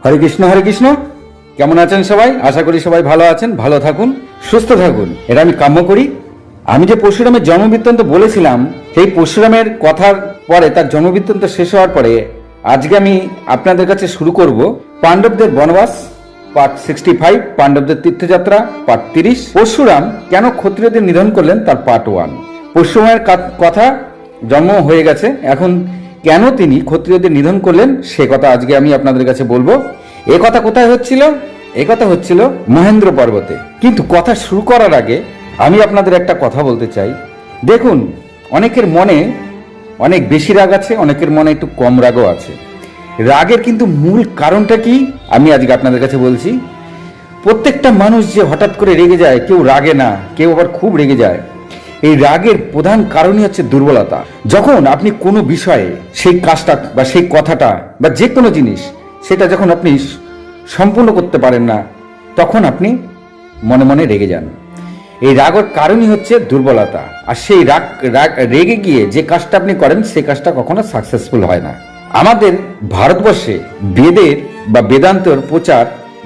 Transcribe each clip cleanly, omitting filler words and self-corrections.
হরে কৃষ্ণ হরে কৃষ্ণ। কেমন আছেন সবাই? আশা করি সবাই ভালো আছেন, ভালো থাকুন, সুস্থ থাকুন, এটা আমি কাম্য করি। আমি যে পরশুরামের জন্মবৃত্তান্ত বলেছিলাম, সেই পরশুরামের কথার পরে তার জন্মবৃত্তান্ত শেষ হওয়ার পরে আজকে আমি আপনাদের কাছে শুরু করব পাণ্ডবদের বনবাস পার্ট 65, পাণ্ডবদের তীর্থযাত্রা পার্ট 30, পরশুরাম কেন ক্ষত্রিয়দের নিধন করলেন তার পার্ট 1। পরশুরামের কথা জন্ম হয়ে গেছে, এখন কেন তিনি ক্ষত্রিয়দের নিধন করলেন সে কথা আজকে আমি আপনাদের কাছে বলবো। এ কথা কোথায় হচ্ছিল? এ কথা হচ্ছিল মহেন্দ্র পর্বতে। কিন্তু কথা শুরু করার আগে আমি আপনাদের একটা কথা বলতে চাই। দেখুন, অনেকের মনে অনেক বেশি রাগ আছে, অনেকের মনে একটু কম রাগও আছে। রাগের কিন্তু মূল কারণটা কি আমি আজকে আপনাদের কাছে বলছি। প্রত্যেকটা মানুষ যে হঠাৎ করে রেগে যায়, কেউ রাগে না, কেউ আবার খুব রেগে যায়। এই রাগের প্রধান কারণই হচ্ছে দুর্বলতা। যখন আপনি কোনো বিষয়ে সেই কাজটা বা সেই কথাটা বা যে কোনো জিনিস সেটা যখন আপনি সম্পূর্ণ করতে পারেন না, তখন আপনি মনে মনে রেগে যান। এই রাগের কারণই হচ্ছে দুর্বলতা। আর সেই রাগ রেগে গিয়ে যে কাজটা আপনি করেন সেই কাজটা কখনো সাকসেসফুল হয় না। আমাদের ভারতবর্ষে বেদের বা বেদান্তর প্রচার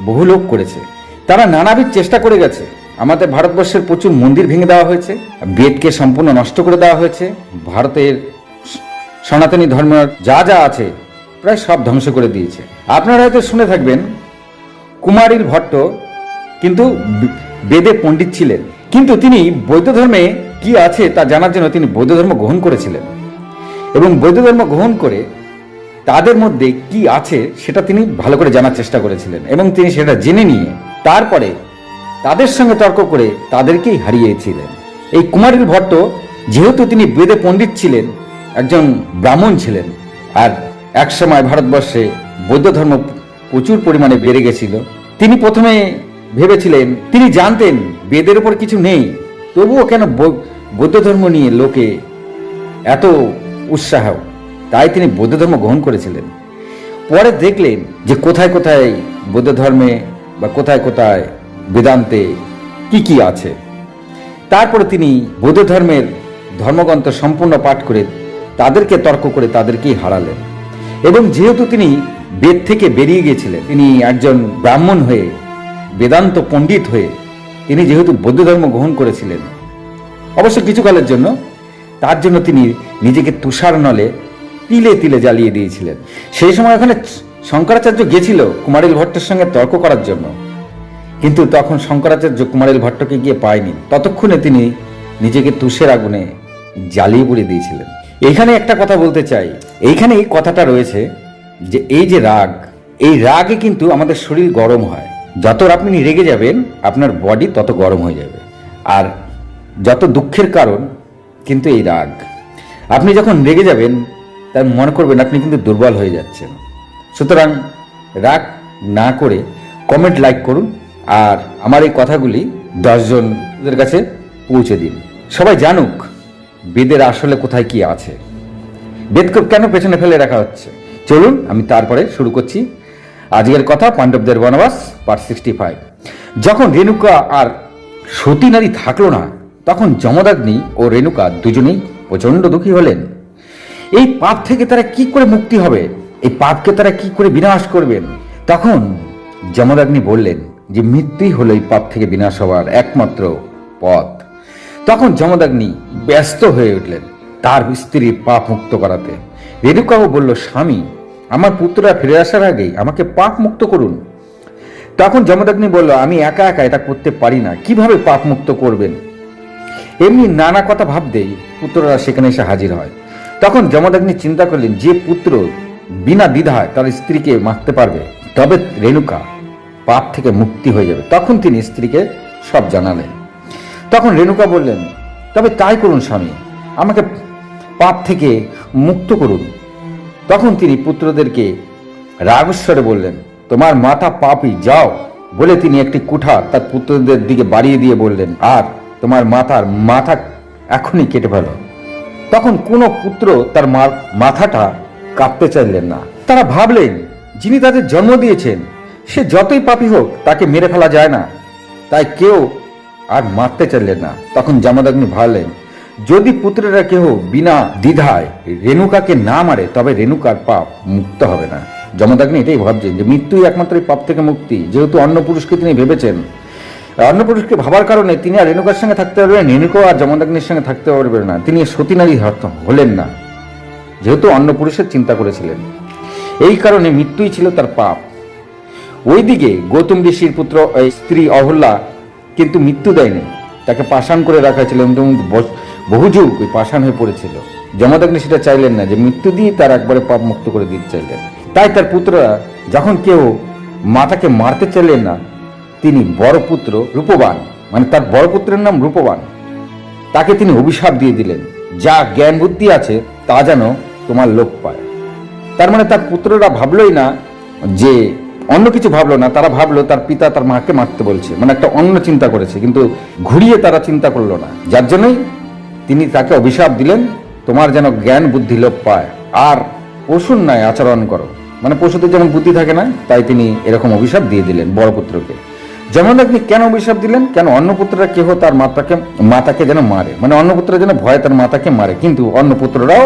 বহু লোক করেছে, তারা নানাবিধ চেষ্টা করে গেছে। আমাদের ভারতবর্ষের প্রচুর মন্দির ভেঙে দেওয়া হয়েছে, বেদকে সম্পূর্ণ নষ্ট করে দেওয়া হয়েছে, ভারতের সনাতনী ধর্ম যা যা আছে প্রায় সব ধ্বংস করে দিয়েছে। আপনারা হয়তো শুনে থাকবেন কুমারিল ভট্ট কিন্তু বেদে পণ্ডিত ছিলেন, কিন্তু তিনি বৌদ্ধ ধর্মে কি আছে তা জানার জন্য তিনি বৌদ্ধ ধর্ম গ্রহণ করেছিলেন এবং বৌদ্ধ ধর্ম গ্রহণ করে তাদের মধ্যে কি আছে সেটা তিনি ভালো করে জানার চেষ্টা করেছিলেন এবং তিনি সেটা জেনে নিয়ে তারপরে তাদের সঙ্গে তর্ক করে তাদেরকেই হারিয়েছিলেন। এই কুমারিল ভট্ট যেহেতু তিনি বেদে পণ্ডিত ছিলেন, একজন ব্রাহ্মণ ছিলেন, আর একসময় ভারতবর্ষে বৌদ্ধ ধর্ম প্রচুর পরিমাণে বেড়ে গেছিল, তিনি প্রথমে ভেবেছিলেন, তিনি জানতেন বেদের উপর কিছু নেই, তবুও কেন বৌদ্ধ ধর্ম নিয়ে লোকে এত উৎসাহ, তাই তিনি বৌদ্ধ ধর্ম গ্রহণ করেছিলেন। পরে দেখলেন যে কোথায় কোথায় বৌদ্ধ ধর্মে বা কোথায় কোথায় বেদান্তে কি কি আছে। তারপরে তিনি বৌদ্ধ ধর্মের ধর্মগ্রন্থ সম্পূর্ণ পাঠ করে তাদেরকে তর্ক করে তাদেরকেই হারালেন। এবং যেহেতু তিনি বেদ থেকে বেরিয়ে গিয়েছিলেন, তিনি একজন ব্রাহ্মণ হয়ে বেদান্ত পণ্ডিত হয়ে তিনি যেহেতু বৌদ্ধ ধর্ম গ্রহণ করেছিলেন অবশ্য কিছুকালের জন্য, তার জন্য তিনি নিজেকে তুষার নলে তিলে তিলে জ্বালিয়ে দিয়েছিলেন। সেই সময় ওখানে শঙ্করাচার্য গেছিল কুমারিল ভট্টের সঙ্গে তর্ক করার জন্য, কিন্তু তখন শঙ্করাচার্য কুমারিল ভট্টকে গিয়ে পায়নি, ততক্ষণে তিনি নিজেকে তুষের আগুনে জ্বালিয়ে পুড়িয়ে দিয়েছিলেন। এইখানে একটা কথা বলতে চাই, এইখানে এই কথাটা রয়েছে যে এই যে রাগ, এই রাগে কিন্তু আমাদের শরীর গরম হয়। যত আপনি রেগে যাবেন আপনার বডি তত গরম হয়ে যাবে। আর যত দুঃখের কারণ কিন্তু এই রাগ। আপনি যখন রেগে যাবেন তার মনে করবেন আপনি কিন্তু দুর্বল হয়ে যাচ্ছেন। সুতরাং রাগ না করে কমেন্ট, লাইক করুন আর আমার এই কথাগুলি 10 জনের কাছে পৌঁছে দিন। সবাই জানুক বেদের আসলে কোথায় কি আছে, বেদকে কেন পেছনে ফেলে রাখা হচ্ছে। চলুন আমি তারপরে শুরু করছি আজকের কথা, পাণ্ডবদের বনবাস পার্ট 65। যখন রেণুকা আর সতী নারী থাকলো না, তখন যমদাগ্নি ও রেণুকা দুজনেই প্রচন্ড দুঃখী হলেন। এই পাপ থেকে তারা কি করে মুক্তি হবে, এই পাপকে তারা কি করে বিনাশ করবেন। তখন যমদাগ্নি বললেন যে মৃত্যুই হলো এই পাপ থেকে বিনাশ হওয়ার একমাত্র পথ। তখন যমদাগ্নি ব্যস্ত হয়ে উঠলেন তার স্ত্রীর পাপ মুক্ত করাতে। রেণুকাও বলল, স্বামী, আমার পুত্ররা ফিরে আসার আগেই আমাকে পাপ মুক্ত করুন। তখন যমদাগ্নি বলল, আমি একা একা এটা করতে পারি না, কিভাবে পাপ মুক্ত করবেন। এমনি নানা কথা ভাবতেই পুত্ররা সেখানে এসে হাজির হয়। তখন যমদাগ্নি চিন্তা করলেন যে পুত্র বিনা দ্বিধায় তার স্ত্রীকে মারতে পারবে তবে রেণুকা পাপ থেকে মুক্তি হয়ে যাবে। তখন তিনি স্ত্রীকে সব জানালেন। তখন রেণুকা বললেন, তবে তাই করুন স্বামী, আমাকে পাপ থেকে মুক্ত করুন। তখন তিনি পুত্রদেরকে রাগস্বরে বললেন, তোমার মাথা পাপী, যাও। বলে তিনি একটি কুঠার তার পুত্রদের দিকে বাড়িয়ে দিয়ে বললেন, আর তোমার মাথা এখনই কেটে ফেলো। তখন কোনো পুত্র তার মাথাটা কাটতে চাইলেন না। তারা ভাবলেন যিনি তাদের জন্ম দিয়েছেন সে যতই পাপী হোক তাকে মেরে ফেলা যায় না, তাই কেউ আর মারতে চাইলেন না। তখন যমদাগ্নি ভাবলেন যদি পুত্রেরা কেহ বিনা দ্বিধায় রেণুকাকে না মারে তবে রেণুকার পাপ মুক্ত হবে না। যমদগ্নি এটাই ভাবছেন যে মৃত্যুই একমাত্র এই পাপ থেকে মুক্তি। যেহেতু অন্য পুরুষকে তিনি ভেবেছেন, অন্য পুরুষকে ভাবার কারণে তিনি আর রেণুকার সঙ্গে থাকতে পারবেন, রেণুকা আর যমদগ্নির সঙ্গে থাকতে পারবেন না, তিনি সতী নারী হলেন না, যেহেতু অন্য পুরুষের চিন্তা করেছিলেন। এই কারণে মৃত্যুই ছিল তার পাপ। ওইদিকে গৌতম ঋষির পুত্র স্ত্রী অহল্যা কিন্তু মৃত্যু দেয়নি, তাকে পাষাণ করে রাখা ছিল, বহু যুগ ওই পাষাণ হয়ে পড়েছিল। যমদগ্নি সেটা চাইলেন না, যে মৃত্যু দিয়ে তার একবারে পাপ মুক্ত করে দিতে চাইলেন। তাই তার পুত্ররা যখন কেউ মাতাকে মারতে চাইলেন না, তিনি বড় পুত্র রূপবান, মানে তার বড় পুত্রের নাম রূপবান, তাকে তিনি অভিশাপ দিয়ে দিলেন, যা জ্ঞান বুদ্ধি আছে তা যেন তোমার লোপ পায়। তার মানে তার পুত্ররা ভাবলই না, যে অন্য কিছু ভাবলো না, তারা ভাবলো তার পিতা তার মাকে মারতে বলছে, মানে একটা অন্য চিন্তা করেছে, কিন্তু ঘুরিয়ে তারা চিন্তা করলো না, যার জন্যই তিনি তাকে অভিশাপ দিলেন, তোমার যেন জ্ঞান বুদ্ধি লোপ পায় আর পশুর ন্যায় আচরণ করো। মানে পশুদের যেমন বুদ্ধি থাকে না, তাই তিনি এরকম অভিশাপ দিয়ে দিলেন বড় পুত্রকে। যমদগ্নি কেন অভিশাপ দিলেন? কেন অন্য পুত্ররা কেহ তার মাতাকে যেন মারে, মানে অন্য পুত্ররা যেন ভয়ে তার মাতাকে মারে, কিন্তু অন্য পুত্ররাও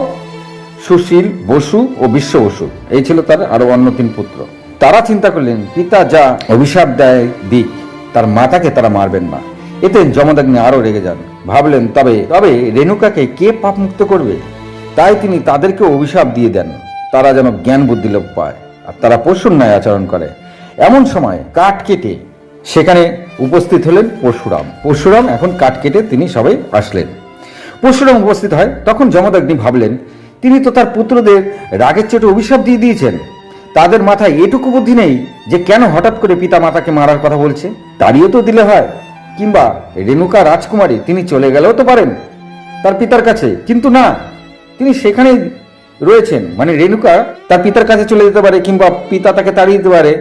সুশীল, বসু ও বিশ্ব বসু, এই ছিল তার আরো অন্য 3 পুত্র। তারা চিন্তা করলেন পিতা যা অভিশাপ দেয় দিক, তার মাতাকে তারা মারবেন না। এতে যমদগ্নি আরো রেগে যান, ভাবলেন তবে রেণুকাকে কে পাপ মুক্ত করবে। তাই তিনি তাদেরকে অভিশাপ দিয়ে দেন, তারা যেন জ্ঞান বুদ্ধি লোপ পায় আর তারা পশুর ন্যায় আচরণ করে। এমন সময় কাঠ কেটে সেখানে উপস্থিত হলেন পরশুরাম। এখন কাঠ কেটে তিনি সবাই আসলেন। পরশুরাম উপস্থিত হয়, তখন যমদগ্নি ভাবলেন তিনি তো তার পুত্রদের রাগের চোটে অভিশাপ দিয়ে দিয়েছেন, তাদের মাথায় এটুকু বুদ্ধি নেই যে কেন হঠাৎ করে পিতা মাতাকে মারার কথা বলছে, তাড়িয়ে তো দিলে হয়। কিংবা রেণুকা রাজকুমারী, তিনি চলে গেলেও তো পারেন তার পিতার কাছে, কিন্তু না, তিনি সেখানেই রয়েছেন, মানে রেণুকা তার পিতার কাছে চলে যেতে পারে, কিংবা পিতা তাকে তাড়িয়ে দিতে পারে,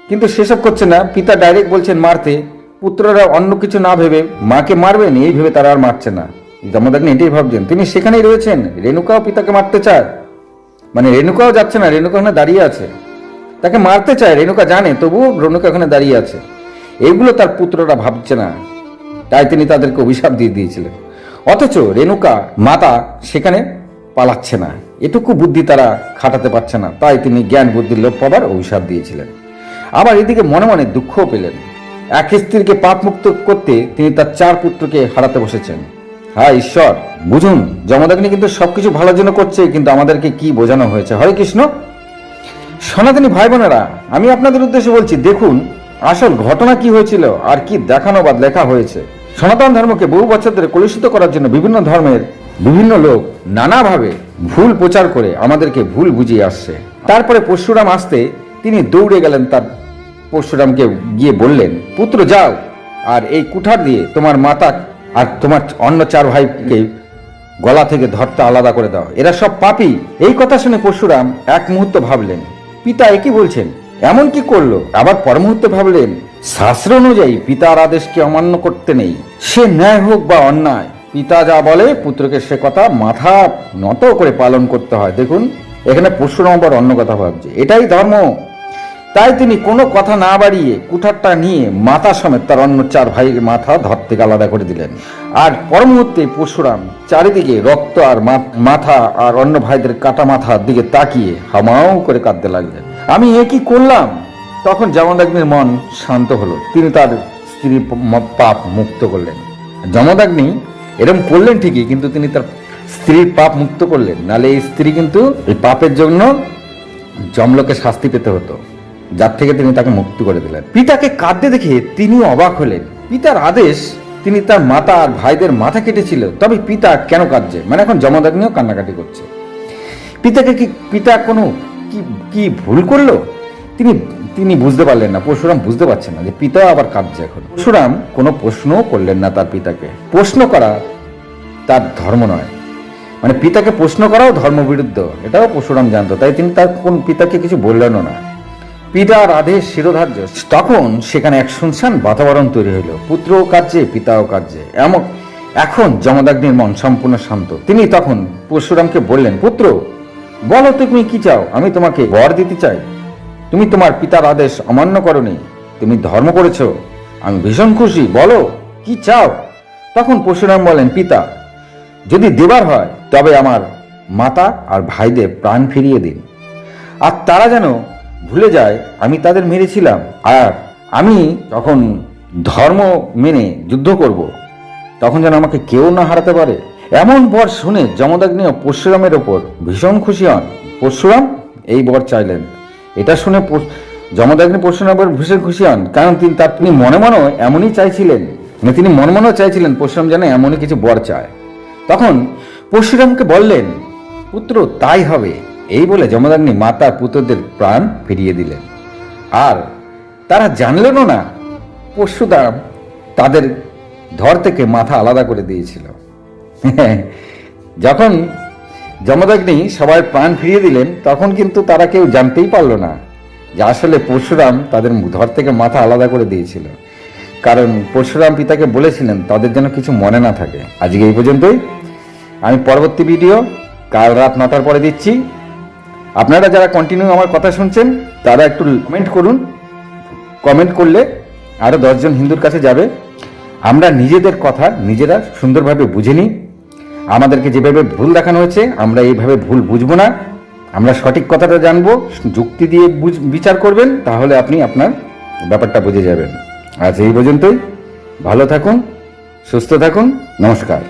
কিন্তু সেসব করছে না। পিতা ডাইরেক্ট বলছেন মারতে, পুত্ররা অন্য কিছু না ভেবে মাকে মারবেন এই ভেবে তারা আর মারছে না। যমদগ্নি এটাই ভাবছেন, তিনি সেখানেই রয়েছেন, রেণুকাও পিতাকে মারতে চায়, মানে রেণুকাও যাচ্ছে না, রেণুকা ওখানে দাঁড়িয়ে আছে, তাকে মারতে চায়, রেণুকা জানে, তবুও রেণুকা ওখানে দাঁড়িয়ে আছে। এগুলো তার পুত্ররা ভাবছে না, তাই তিনি তাদেরকে অভিশাপ দিয়ে দিয়েছিলেন। অথচ রেণুকা মাতা সেখানে পালাচ্ছে না, এটুকু বুদ্ধি তারা খাটাতে পারছে না, তাই তিনি জ্ঞান বুদ্ধির লোপ পাবার অভিশাপ দিয়েছিলেন। আবার এদিকে মনে মনে দুঃখও পেলেন, এক স্ত্রীকে পাপ মুক্ত করতে তিনি তার 4 পুত্রকে হারাতে বসেছেন। হ্যাঁ ঈশ্বর, বুঝুন, যমদগ্নি কিন্তু সবকিছু ভালোর জন্য করছে, কিন্তু আমাদেরকে কি বোঝানো হয়েছে। হরে কৃষ্ণ। সনাতনী ভাই বোনেরা, আমি আপনাদের উদ্দেশ্যে বলছি, দেখুন আসল ঘটনা কি হয়েছিল আর কি দেখানো বা লেখা হয়েছে। সনাতন ধর্মকে বহু বছর ধরে কলুষিত করার জন্য বিভিন্ন ধর্মের বিভিন্ন লোক নানাভাবে ভুল প্রচার করে আমাদেরকে ভুল বুঝিয়ে আসছে। তারপরে পরশুরাম আসতে তিনি দৌড়ে গেলেন, তার পরশুরামকে গিয়ে বললেন, পুত্র যাও আর এই কুঠার দিয়ে তোমার মাতা আর তোমার অন্য 4 ভাইকে গলা থেকে ধরতে আলাদা করে দাও, এরা সব পাপী। এই কথা শুনে পরশুরাম এক মুহূর্ত ভাবলেন, পিতা একই বলছেন, এমন কি করলো। আবার পর মুহূর্তে ভাবলেন, শাস্ত্র অনুযায়ী পিতার আদেশকে অমান্য করতে নেই, সে ন্যায় হোক বা অন্যায়, পিতা যা বলে পুত্রকে সে কথা মাথা নত করে পালন করতে হয়। দেখুন এখানে পরশুরাম আবার অন্য কথা ভাবছে, এটাই ধর্ম। তাই তিনি কোনো কথা না বাড়িয়ে কুঠারটা নিয়ে মাথা সমেত তার অন্য 4 ভাইয়ের মাথা ধর থেকে আলাদা করে দিলেন। আর পর মুহূর্তে পরশুরাম চারিদিকে রক্ত আর মাথা আর অন্য ভাইদের কাটা মাথার দিকে তাকিয়ে হামাও করে কাঁদতে লাগলেন, আমি এ কি করলাম। তখন যমদগ্নির মন শান্ত হলো, তিনি তার স্ত্রীর পাপ মুক্ত করলেন। যমদগ্নি এরকম করলেন ঠিকই, কিন্তু তিনি তার স্ত্রীর পাপ মুক্ত করলেন, নালে এই স্ত্রী কিন্তু এই পাপের জন্য যমলোকে শাস্তি পেতে হতো, যার থেকে তিনি তাকে মুক্তি করে দিলেন। পিতাকে কাঁদতে দেখে তিনি অবাক হলেন। পিতার আদেশ, তিনি তার মাতা আর ভাইদের মাথা কেটেছিল, তবে পিতা কেন কাঁদছে, মানে এখন যমদগ্নিও কান্নাকাটি করছে। পিতা কোনো কি ভুল করলো, তিনি বুঝতে পারলেন না। পরশুরাম বুঝতে পারছেন না যে পিতা আবার কাঁদছে। এখন পরশুরাম কোনো প্রশ্নও করলেন না তার পিতাকে। প্রশ্ন করা তার ধর্ম নয়, মানে পিতাকে প্রশ্ন করাও ধর্মবিরুদ্ধ, এটাও পরশুরাম জানতো, তাই তিনি তার কোন পিতাকে কিছু বললেনও না। পিতার আদেশ শিরোধার্য। তখন সেখানে এক শুনশান বাতাবরণ তৈরি হইল, পুত্রও কাঁদছে, পিতাও কাঁদছে। এখন যমদগ্নির মন সম্পূর্ণ শান্ত। তিনি তখন পরশুরামকে বললেন, পুত্র বলো তুমি কি চাও, আমি তোমাকে বর দিতে চাই। তুমি তোমার পিতার আদেশ অমান্য করনি, তুমি ধর্ম করেছ, আমি ভীষণ খুশি, বলো কি চাও। তখন পরশুরাম বলেন, পিতা যদি দেবার হয় তবে আমার মাতা আর ভাইদের প্রাণ ফিরিয়ে দিন, আর তারা যেন ভুলে যায় আমি তাদের মেরেছিলাম, আর আমি যখন ধর্ম মেনে যুদ্ধ করব তখন যেন আমাকে কেউ না হারাতে পারে। এমন বর শুনে যমদগ্নি পরশুরামের ওপর ভীষণ খুশি হন। পরশুরাম এই বর চাইলেন। এটা শুনে যমদগ্নি পরশুরামের ভীষণ খুশি হন, কারণ তিনি মনে মনে এমনই চাইছিলেন, তিনি মনে মনেও চাইছিলেন পরশুরাম যেন এমনই কিছু বর চায়। তখন পরশুরামকে বললেন, পুত্র তাই হবে। এই বলে যমদগ্নি মাতা পুত্রদের প্রাণ ফিরিয়ে দিলেন। আর তারা জানলেনও না পরশুরাম তাদের ধর থেকে মাথা আলাদা করে দিয়েছিল। যখন যমদগ্নি সবাই প্রাণ ফিরিয়ে দিলেন তখন কিন্তু তারা কেউ জানতেই পারলো না যে আসলে পরশুরাম তাদের ধর থেকে মাথা আলাদা করে দিয়েছিল, কারণ পরশুরাম পিতাকে বলেছিলেন তাদের যেন কিছু মনে না থাকে। আজকে এই পর্যন্তই। আমি পরবর্তী ভিডিও কাল রাত 9টার পরে দিচ্ছি। আপনারা যারা কন্টিনিউ আমার কথা শুনছেন তারা একটু কমেন্ট করুন। কমেন্ট করলে আরও 10 জন হিন্দুর কাছে যাবে। আমরা নিজেদের কথা নিজেরা সুন্দরভাবে বুঝে নিই। আমাদেরকে যেভাবে ভুল দেখানো হয়েছে আমরা এইভাবে ভুল বুঝবো না। আমরা সঠিক কথাটা জানবো, যুক্তি দিয়ে বিচার করবেন, তাহলে আপনি আপনার ব্যাপারটা বুঝে যাবেন। আজ এই পর্যন্তই। ভালো থাকুন, সুস্থ থাকুন, নমস্কার।